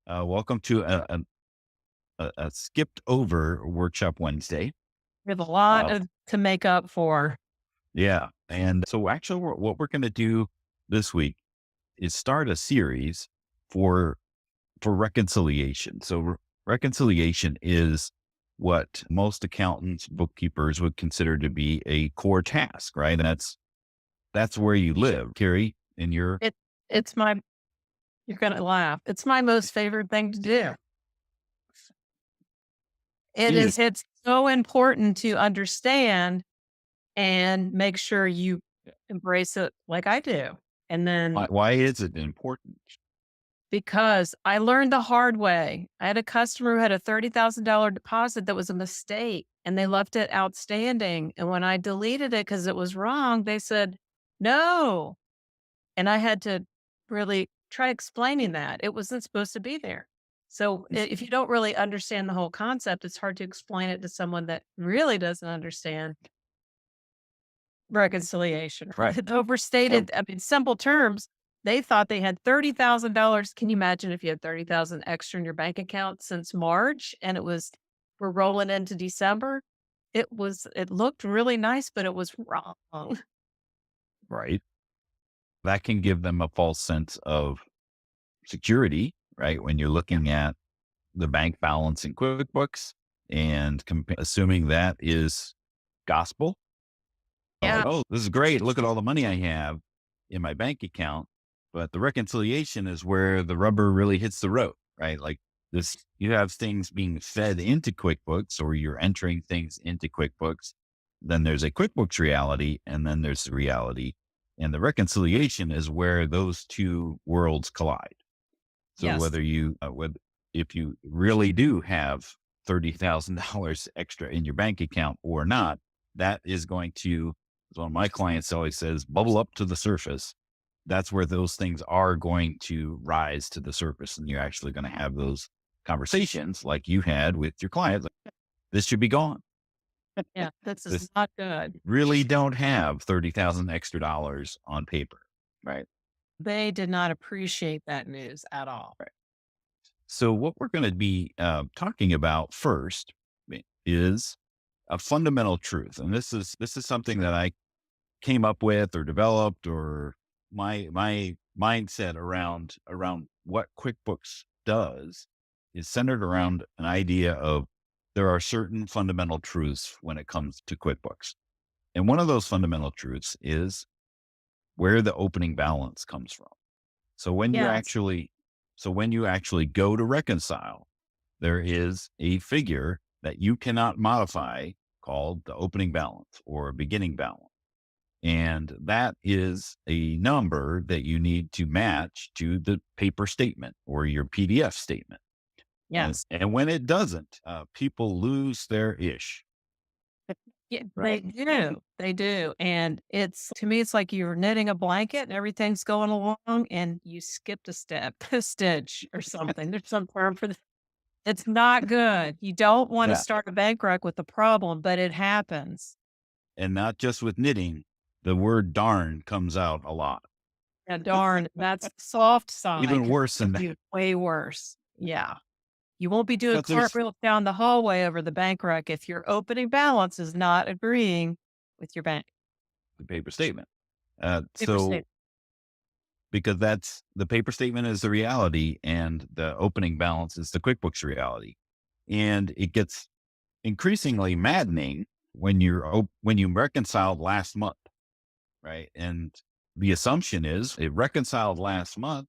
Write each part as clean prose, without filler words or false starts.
Welcome to a skipped over workshop Wednesday. We have a lot Uh, of to make up for. yeah. And so actually what we're going to do this week is start a series for, for reconciliation. So reconciliation is what most accountants, bookkeepers would consider to be a core task, right? And that's where you live, Carrie, in your, It it's my you're gonna laugh. It's my most favorite thing to do. it is. It's so important to understand and make sure you embrace it like I do. And then Why is it important? because I learned the hard way. I had a customer who had a $30,000 deposit that was a mistake and they left it outstanding. And when I deleted it because it was wrong, they said, no. And I had to really try explaining that. It wasn't supposed to be there. So if you don't really understand the whole concept, it's hard to explain it to someone that really doesn't understand reconciliation. Right. It's And overstated. I mean, simple terms, they thought they had $30,000. Can you imagine if you had 30,000 extra in your bank account since March and we're rolling into December? It looked really nice, but it was wrong. right. That can give them a false sense of security, right? When you're Yeah. looking at the bank balance in QuickBooks and assuming that is gospel, like, Yeah. oh, this is great. Look at all the money I have in my bank account. But the reconciliation is where the rubber really hits the road, right? Like this, you have things being fed into QuickBooks or you're entering things into QuickBooks. Then there's a QuickBooks reality and then there's the reality. And the reconciliation is where those two worlds collide. So Yes. if you really do have $30,000 extra in your bank account or not, that is going to, as one of my clients always says, bubble up to the surface. That's where those things are going to rise to the surface. And you're actually going to have those conversations like you had with your clients. Like, this should be gone. Yeah. This is This not good. really don't have 30,000 extra dollars on paper. Right. They did not appreciate that news at all. So, what we're going to be talking about first is a fundamental truth, and this is something that I came up with or developed, or my mindset around what QuickBooks does is centered around an idea of there are certain fundamental truths when it comes to QuickBooks, and one of those fundamental truths is where the opening balance comes from. So when you Yes. actually when you actually go to reconcile, there is a figure that you cannot modify called the opening balance or beginning balance. And that is a number that you need to match to the paper statement or your PDF statement. Yes. And when it doesn't, people lose their ish, Yeah, they right? do. They do. And it's to me, it's like you're knitting a blanket and everything's going along and you skipped a step, a stitch or something. There's some term for this. It's not good. You don't want to Yeah. start a bank rec with a problem, but it happens. And not just with knitting, the word darn comes out a lot. Yeah, darn, that's the soft side Even 'cause worse it than can that, be way worse. Yeah. You won't be doing because there's cartwheels down the hallway over the bank rec if your opening balance is not agreeing with your bank. the paper statement. Paper So state. because that's the paper statement is the reality and the opening balance is the QuickBooks reality. And it gets increasingly maddening when when you reconciled last month, right? And the assumption is it reconciled last month.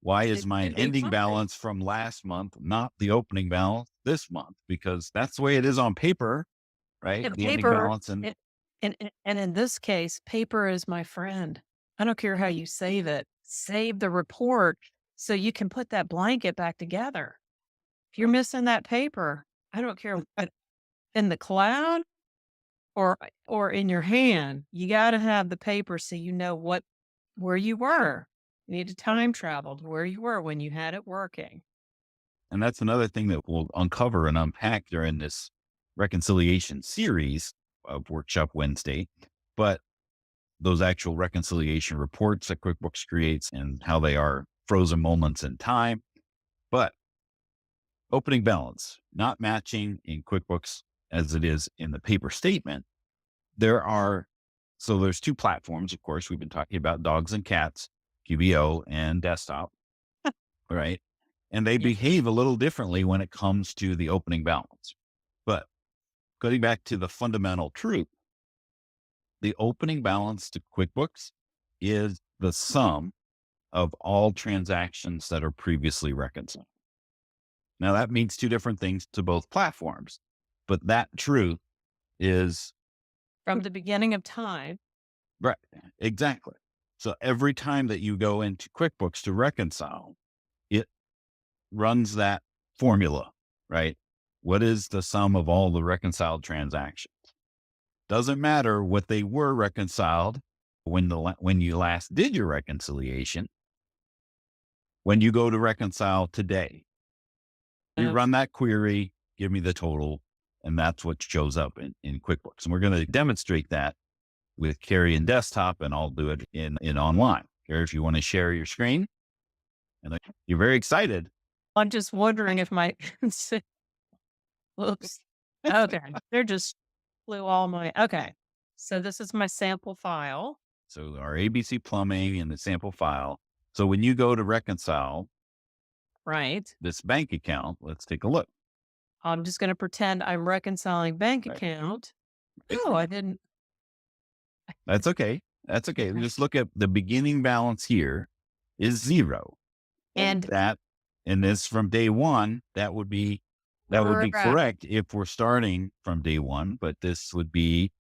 Why is It my should be ending fine. balance from last month not the opening balance this month? Because that's the way it is on paper, right? And The ending paper, balance and and in this case, paper is my friend. I don't care how you save it. Save the report so you can put that blanket back together. If you're missing that paper, I don't care what in the cloud or in your hand, you gotta have the paper so you know where you were. You need to time travel to where you were when you had it working. that's another thing that we'll uncover and unpack during this reconciliation series of Workshop Wednesday. But those actual reconciliation reports that QuickBooks creates and how they are frozen moments in time. But opening balance, not matching in QuickBooks as it is in the paper statement. There's two platforms, of course. We've been talking about dogs and cats, QBO and desktop, right? And they Yeah. behave a little differently when it comes to the opening balance. But getting back to the fundamental truth, the opening balance to QuickBooks is the sum of all transactions that are previously reconciled. Now, that means two different things to both platforms, but that truth is From the beginning of time. right. Exactly. So every time that you go into QuickBooks to reconcile, it runs that formula, right? What is the sum of all the reconciled transactions? Doesn't matter what they were reconciled when you last did your reconciliation. When you go to reconcile today, you Uh, run that query, give me the total, and that's what shows up in QuickBooks. And we're going to demonstrate that with Carrie and desktop, and I'll do it in online. Carrie, if you want to share your screen, you're very excited. I'm just wondering if my oops. Okay. They're just flew all my okay. So this is my sample file, So our ABC plumbing and the sample file. So when you go to reconcile right? this bank account, let's take a look. I'm just gonna pretend I'm reconciling bank Right. account. Oh, I didn't That's okay. That's okay. okay. Just look at the beginning balance here is zero. And And and this from day one, that would be correct. correct if we're starting from day one, but this would be,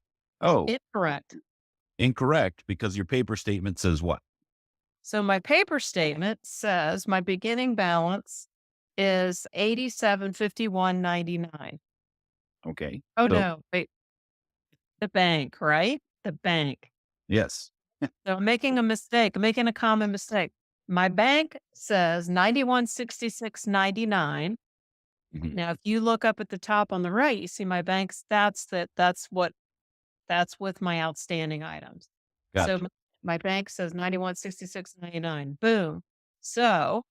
oh, Incorrect. incorrect because your paper statement says what? So my paper statement says my beginning balance is 8751.99. Okay. Oh So no, wait, the bank, right? The bank. yes. So I'm making a mistake. I'm making a common mistake. My bank says 9166.99. Mhm. Now, if you look up at the top on the right, you see my bank's that's with my outstanding items. So Gotcha. my bank says 9166.99. Boom. So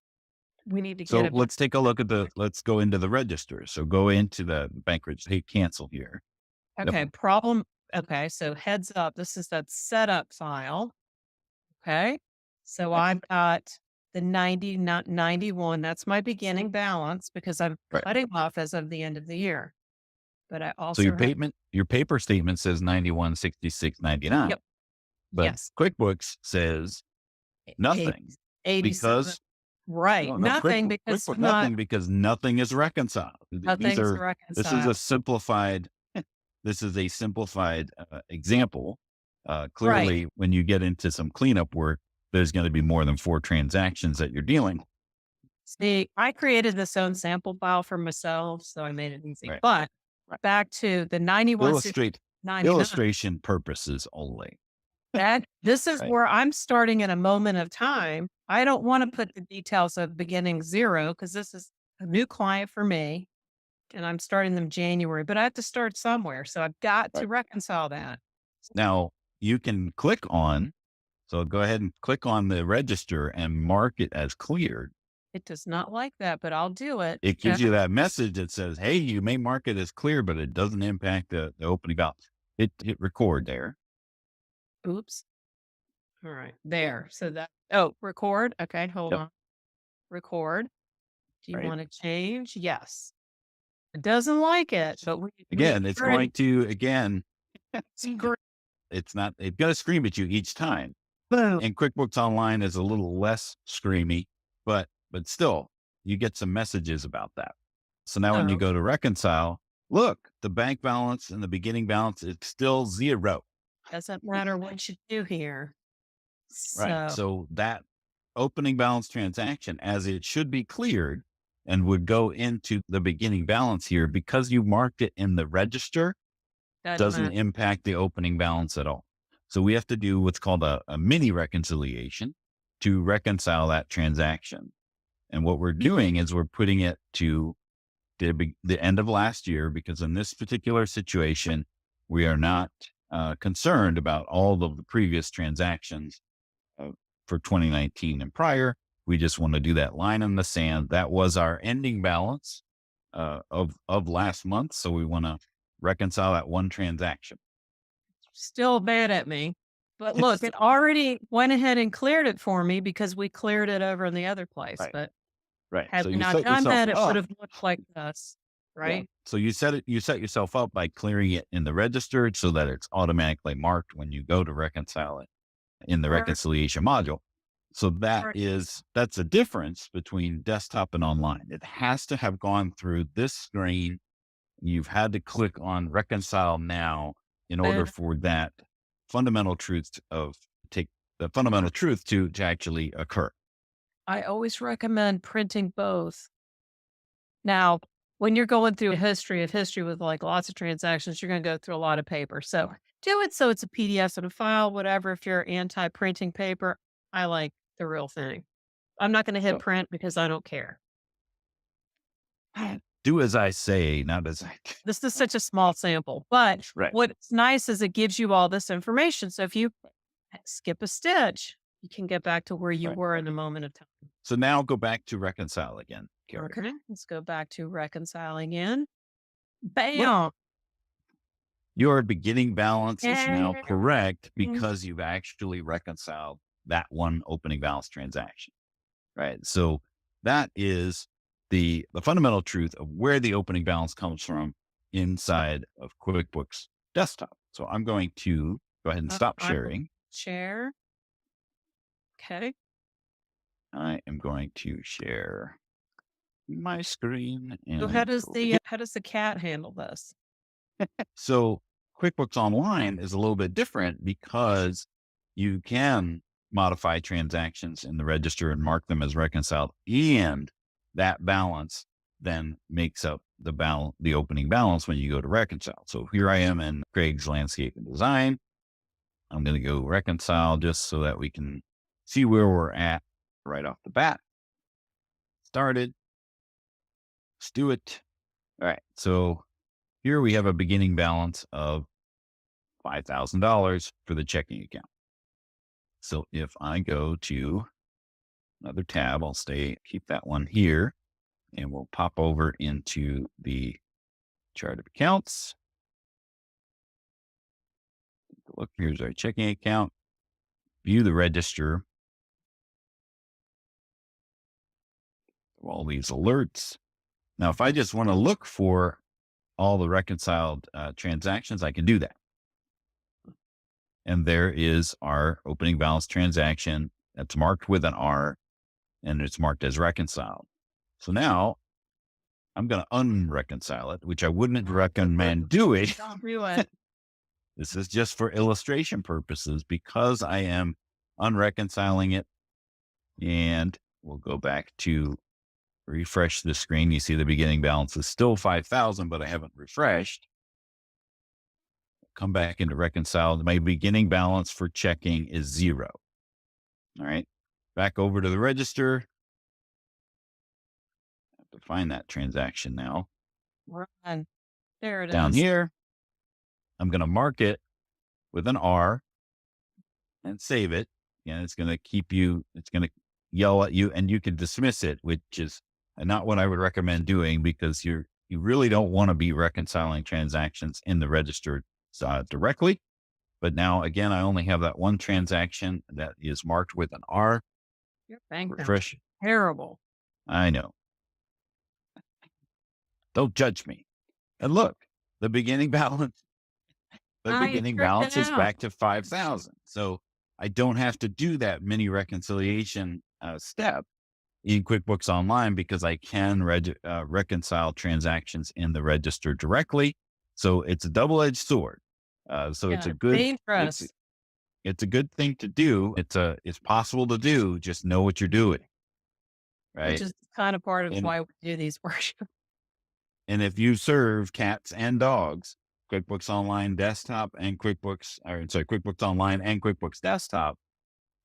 we need to get So it. let's take a look at let's go into the register. So go into the bank register, hit cancel here. Yep. Okay. Problem. Okay. So heads up. This is that setup file. Okay. So I've got the 90, not 91. That's my beginning balance because I'm Right. cutting off as of the end of the year. But I So also have, your paper statement says 9166.99, yep. but Yes. QuickBooks says Eight, nothing 87. because Right. no, Nothing because QuickBooks not, nothing because nothing is reconciled. nothing's This is a reconciled. simplified, this is a simplified example. Right. Clearly when you get into some cleanup work, there's going to be more than 4 transactions that you're dealing with. See, I created this own sample file for myself, so I made it easy. Right. But Right. back to the Illustrate 91,699. illustration purposes only. That this is Right. where I'm starting in a moment of time. I don't want to put the details of beginning zero because this is a new client for me and I'm starting them January, but I have to start somewhere. So I've got to Right. reconcile that. Now you can click on, so go ahead and click on the register and mark it as cleared. It does not like that, but I'll do it. It gives you that message that says, hey, you may mark it as clear, but it doesn't impact the opening balance. Hit record there. Oops. All right. There. So that, oh, record. Okay. Hold Yep. on. Record. Do you Right. want to change? Yes. It doesn't like it, but Again, it's going to, scream. it's going to scream at you each time. Boom. And QuickBooks Online is a little less screamy, but still, you get some messages about that. So now when you Oh, go to reconcile, look, the bank balance and the beginning balance is still zero. doesn't matter what you do here. Right. So So that opening balance transaction, as it should be cleared and would go into the beginning balance here, because you marked it in the register, doesn't doesn't matter. impact the opening balance at all. So we have to do what's called a mini reconciliation to reconcile that transaction. And what we're doing is we're putting it to the end of last year, because in this particular situation, we are not concerned about all of the previous transactions uh, for 2019 and prior. We just want to do that line in the sand. That was our ending balance of last month. So we want to reconcile that one transaction. Still mad at me. But look, It's it already went ahead and cleared it for me because we cleared it over in the other place. right, But right. had So we you not set done yourself that, it would up. have looked like this, Yeah. right? So you set yourself up by clearing it in the register so that it's automatically marked when you go to reconcile it in the Or, reconciliation module. So or that's a difference between desktop and online. It has to have gone through this screen. You've had to click on reconcile now in order and for that fundamental truth of take the fundamental truth to actually occur. I always recommend printing both. Now, when you're going through a history of history with like lots of transactions, you're going to go through a lot of paper. So do it so it's a PDF in a file, whatever. If you're anti printing paper, I like the real thing. I'm not going to hit So print because I don't care. do as I say, not as I do. This is such a small sample, but Right. what's nice is it gives you all this information. So if you skip a stitch, you can get back to where you Right. were in a moment of time. So now go back to reconcile again, Carrie. Okay, let's go back to reconciling in. Look, Bam. your beginning balance is now And correct because you've actually reconciled that one opening balance transaction, right? So that is the fundamental truth of where the opening balance comes from inside of QuickBooks Desktop. So I'm going to go ahead and stop I sharing. share. Okay. I am going to share my screen So and go again. how does the cat handle this? So QuickBooks Online is a little bit different because you can modify transactions in the register and mark them as reconciled, and that balance then makes up the opening balance when you go to reconcile. So here I am in Craig's Landscape and Design. I'm going to go reconcile just so that we can see where we're at right off the bat. Started. Let's do it. All right. So here we have a beginning balance of $5,000 for the checking account. So if I go to another tab, keep that one here, and we'll pop over into the chart of accounts. Look, here's our checking account. View the register. All these alerts. Now, if I just want to look for all the reconciled transactions, I can do that. And there is our opening balance transaction that's marked with an R, and it's marked as reconciled. So now I'm going to unreconcile it, which I wouldn't recommend doing. Don't do it. This is just for illustration purposes because I am unreconciling it. And we'll go back to refresh the screen. You see the beginning balance is still 5,000, but I haven't refreshed. Come back into reconcile. My beginning balance for checking is 0. All right. Back over to the register. I have to find that transaction now. Run. There it Down is. here, I'm going to mark it with an R and save it. And it's going to yell at you and you can dismiss it, which is not what I would recommend doing because you really don't want to be reconciling transactions in the register directly. But now again, I only have that one transaction that is marked with an R. Your bank account's Refresh. terrible. I know. Don't judge me. And look, the beginning balance You tripping is out. back to 5,000. So I don't have to do that mini reconciliation step in QuickBooks Online because I can reconcile transactions in the register directly. So it's a double-edged sword. So Yeah, it's, dangerous. it's a good thing to do. It's possible to do. Just know what you're doing. Which Right. is kind of part of And, why we do these workshops. and if you serve cats and dogs, QuickBooks Online Desktop and QuickBooks Online and QuickBooks Desktop,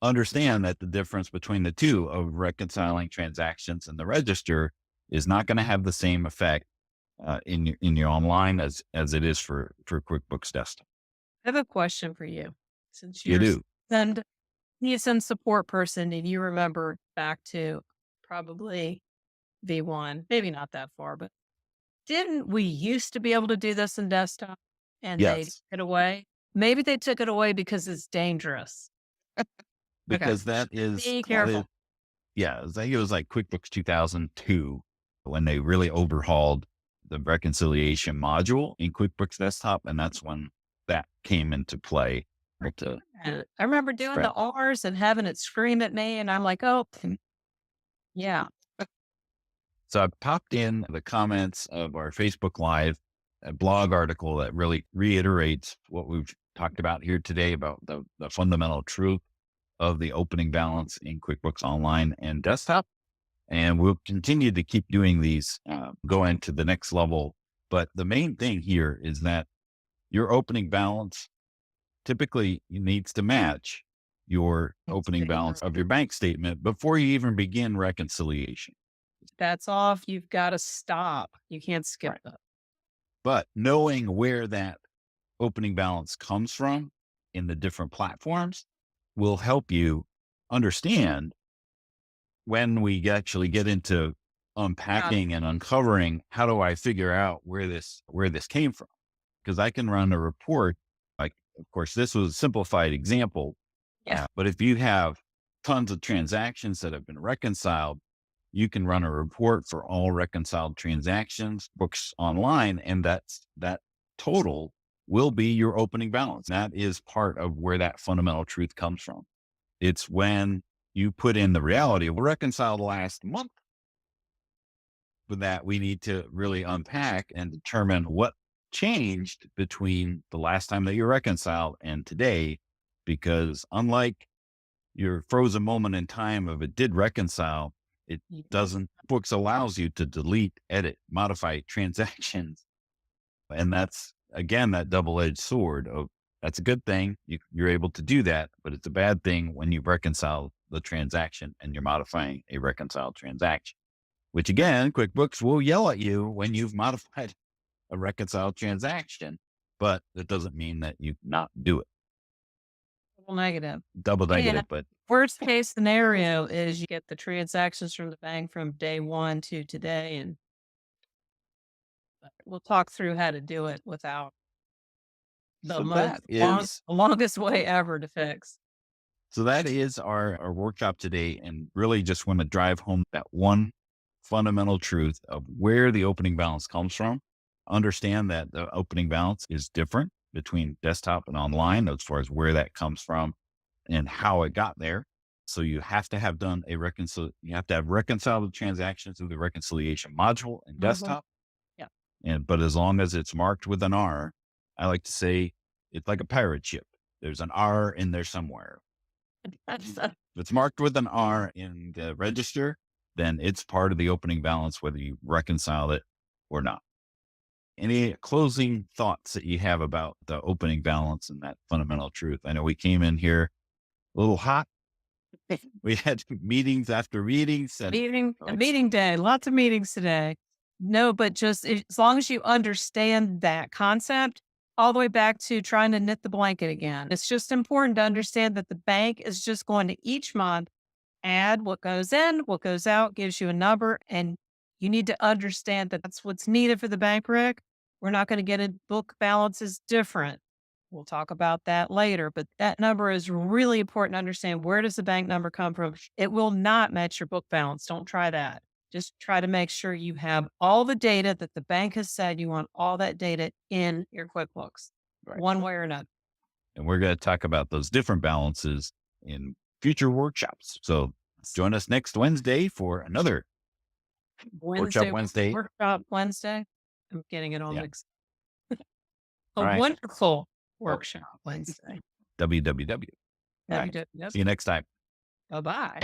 understand that the difference between the two of reconciling transactions in the register is not going to have the same effect in your online as it is for QuickBooks Desktop. I have a question for you. Since You you're do. seasoned CSN support person, if you remember back to probably V1, maybe not that far, but didn't we used to be able to do this in desktop and they took Yes, it away? Maybe they took it away because it's dangerous. Okay. because Be that is careful. yeah, I think it was like QuickBooks 2002 when they really overhauled the reconciliation module in QuickBooks Desktop, and that's when that came into play. Able to I remember doing spread. the R's and having it scream at me, and I'm like, "Oh, yeah, So I popped in the comments of our Facebook Live a blog article that really reiterates what we've talked about here today about the fundamental truth of the opening balance in QuickBooks Online and Desktop. And we'll continue to keep doing these, going to the next level. But the main thing here is that your opening balance typically needs to match your opening balance of your bank statement before you even begin reconciliation. that's off. You've got to stop. You can't skip Right. that." But knowing where that opening balance comes from in the different platforms will help you understand when we actually get into Yeah, unpacking and uncovering, how do I figure out where this came from? Because I can run a report. Like, of course, this was a simplified example, yeah, but if you have tons of transactions that have been reconciled, you can run a report for all reconciled transactions, books online, and that total will be your opening balance. That is part of where that fundamental truth comes from. It's when you put in the reality of reconciled last month with that, we need to really unpack and determine what changed between the last time that you reconciled and today. Because unlike your frozen moment in time of it did reconcile, it yeah. doesn't, books allows you to delete, edit, modify transactions. And that's again, that double-edged sword of that's a good thing. You're able to do that, but it's a bad thing when you reconcile the transaction and you're modifying a reconciled transaction, which again, QuickBooks will yell at you when you've modified a reconciled transaction, but that doesn't mean that you not do it. Double negative. Double And negative, but worst case scenario is you get the transactions from the bank from day one to today, and we'll talk through how to do it without the so that most is longest way ever to fix. so that is our workshop today, and really just want to drive home that one fundamental truth of where the opening balance comes from. Understand that the opening balance is different between desktop and online as far as where that comes from and how it got there. So you have to have done a you have to have reconciled the transactions through the reconciliation module in Mhm. desktop. Yeah. And but as long as it's marked with an R, I like to say it's like a pirate ship. There's an R in there somewhere. That's If it's marked with an R in the register, then it's part of the opening balance, whether you reconcile it or not. Any closing thoughts that you have about the opening balance and that fundamental truth? I know we came in here a little hot. We had meetings after meetings and a like, meeting day, lots of meetings today. No, but just as long as you understand that concept, all the way back to trying to knit the blanket again. It's just important to understand that the bank is just going to each month add what goes in, what goes out, gives you a number, and you need to understand that that's what's needed for the bank, Rick. We're not going to get a book balance is different. We'll talk about that later, but that number is really important to understand. Where does the bank number come from? It will not match your book balance. Don't try that. Just try to make sure you have all the data that the bank has said. You want all that data in your QuickBooks, right. one way or another. And we're going to talk about those different balances in future workshops. So join us next Wednesday for another Workshop Wednesday, Wednesday. workshop Wednesday. I'm getting it all Yeah. mixed. A All right. wonderful Oh, workshop Wednesday. WWW. All right. WWW. See you next time. Bye-bye.